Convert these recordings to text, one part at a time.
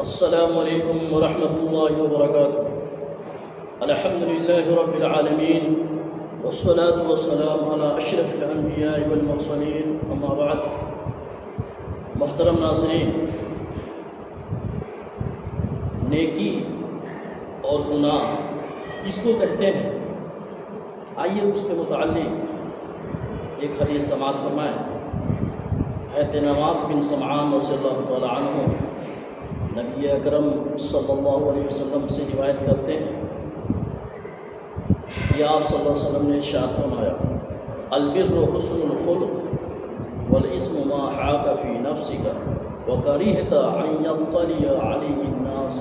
السلام علیکم ورحمۃ اللہ وبرکاتہ۔ الحمد للہ رب العالمین والصلاة والسلام علی اشرف الانبیاء والمرسلین، اما بعد۔ محترم ناظرین، نیکی اور گناہ کس کو کہتے ہیں؟ آئیے اس کے متعلق ایک حدیث سماعت فرمائیں۔ حضرت نواس بن سمعان رضی اللہ تعالی عنہ نبی اکرم صلی اللہ علیہ وسلم سے روایت کرتے ہیں کہ آپ صلی اللہ علیہ وسلم نے ارشاد فرمایا، البر حسن الخلق والاسم ما حاک فی نفسک وکریہت ان یطلع علیہ الناس،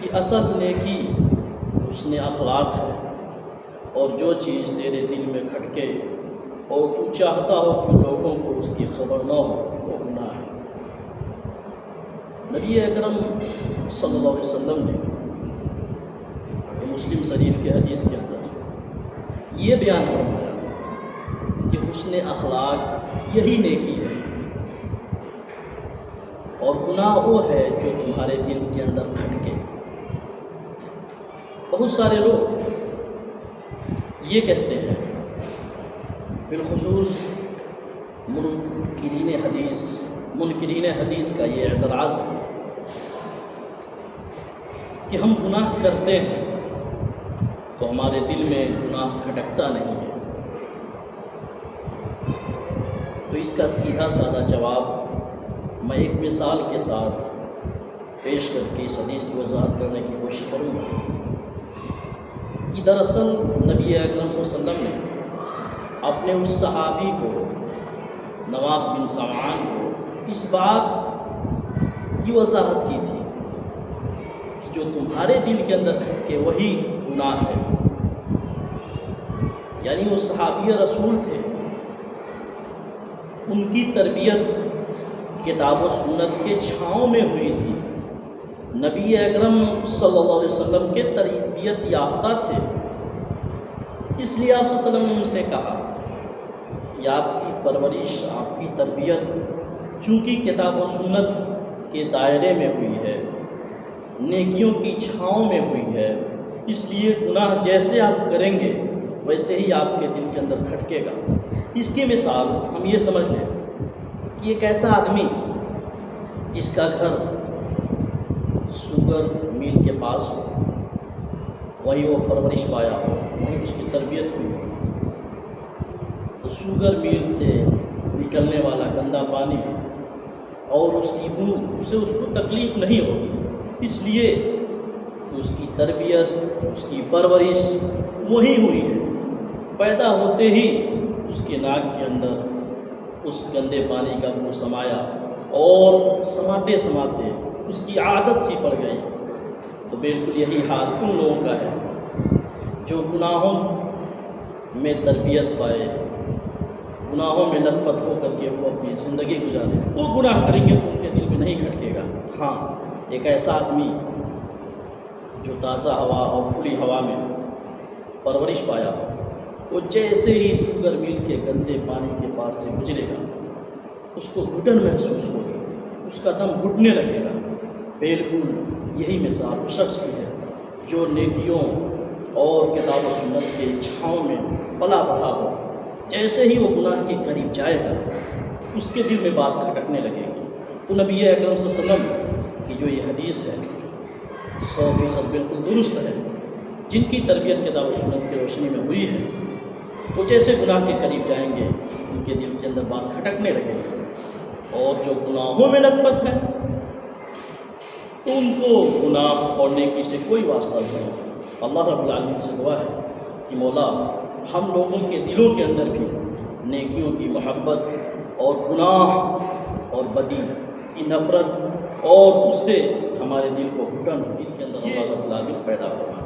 کہ اصل نیکی حسن اخلاق ہے، اور جو چیز تیرے دل میں کھٹکے اور تو چاہتا ہو کہ لوگوں کو اس کی خبر نہ ہو، وہ گناہ ہے۔ نبی اکرم صلی اللہ علیہ وسلم نے مسلم شریف کے حدیث کے اندر یہ بیان فرمایا کہ حسن اخلاق یہی نیکی ہے، اور گناہ وہ ہے جو تمہارے دل کے اندر کھٹکے۔ بہت سارے لوگ یہ کہتے ہیں، بالخصوص منکرین حدیث کا یہ اعتراض ہے کہ ہم گناہ کرتے ہیں تو ہمارے دل میں گناہ کھٹکتا نہیں ہے۔ تو اس کا سیدھا سادہ جواب میں ایک مثال کے ساتھ پیش کر کے اس حدیث کی وضاحت کرنے کی کوشش کروں گا کہ دراصل نبی اکرم صلی اللہ علیہ وسلم نے اپنے اس صحابی کو، نواس بن سمعان کو، اس بات کی وضاحت کی تھی کہ جو تمہارے دل کے اندر کھٹکے وہی گناہ ہے۔ یعنی وہ صحابی رسول تھے، ان کی تربیت کتاب و سنت کے چھاؤں میں ہوئی تھی، نبی اکرم صلی اللہ علیہ وسلم کے تربیت یافتہ تھے، اس لیے آپ صلی اللہ علیہ وسلم نے ان سے کہا کہ آپ کی پرورش، آپ کی تربیت چونکہ کتاب و سنت کے دائرے میں ہوئی ہے، نیکیوں کی چھاؤں میں ہوئی ہے، اس لیے گناہ جیسے آپ کریں گے ویسے ہی آپ کے دل کے اندر کھٹکے گا۔ اس کی مثال ہم یہ سمجھ لیں کہ ایک ایسا آدمی جس کا گھر شوگر میل کے پاس ہو، وہیں وہ پرورش پایا ہو، وہیں اس کی تربیت ہوئی ہو، تو شوگر میل سے نکلنے والا گندا پانی اور اس کی بو سے اس کو تکلیف نہیں ہوگی، اس لیے اس کی تربیت، اس کی پرورش وہی ہوئی ہے۔ پیدا ہوتے ہی اس کے ناک کے اندر اس گندے پانی کا بو سمایا، اور سماتے سماتے اس کی عادت سی پڑ گئی۔ تو بالکل یہی حال ان لوگوں کا ہے جو گناہوں میں تربیت پائے، گناہوں میں لت پت ہو کر کے وہ اپنی زندگی گزارے، وہ گناہ کریں گے تو ان کے دل میں نہیں کھٹکے گا۔ ہاں، ایک ایسا آدمی جو تازہ ہوا اور کھلی ہوا میں پرورش پایا ہو، وہ جیسے ہی شوگر میل کے گندے پانی کے پاس سے گزرے گا، اس کو گھٹن محسوس ہوگی، اس کا دم گھٹنے لگے گا۔ بالکل یہی مثال اس شخص کی ہے جو نیکیوں اور کتاب و سنت کے چھاؤں میں پلا بڑھا ہو، جیسے ہی وہ گناہ کے قریب جائے گا اس کے دل میں بات کھٹکنے لگے گی۔ تو نبی اکرم صلی اللہ علیہ وسلم کی جو یہ حدیث ہے 100% بالکل درست ہے۔ جن کی تربیت کتاب و سنت کی روشنی میں ہوئی ہے، وہ جیسے گناہ کے قریب جائیں گے ان کے دل کے اندر بات کھٹکنے لگے گی، اور جو گناہوں میں لت پت ہے تو ان کو گناہ اور نیکی سے کوئی واسطہ نہیں۔ اللہ رب العالمین سے دعا ہے کہ مولا ہم لوگوں کے دلوں کے اندر بھی نیکیوں کی محبت اور گناہ اور بدی کی نفرت اور اس سے ہمارے دل کو گھٹن کے اندر اللہ رب العالمین پیدا فرمائے۔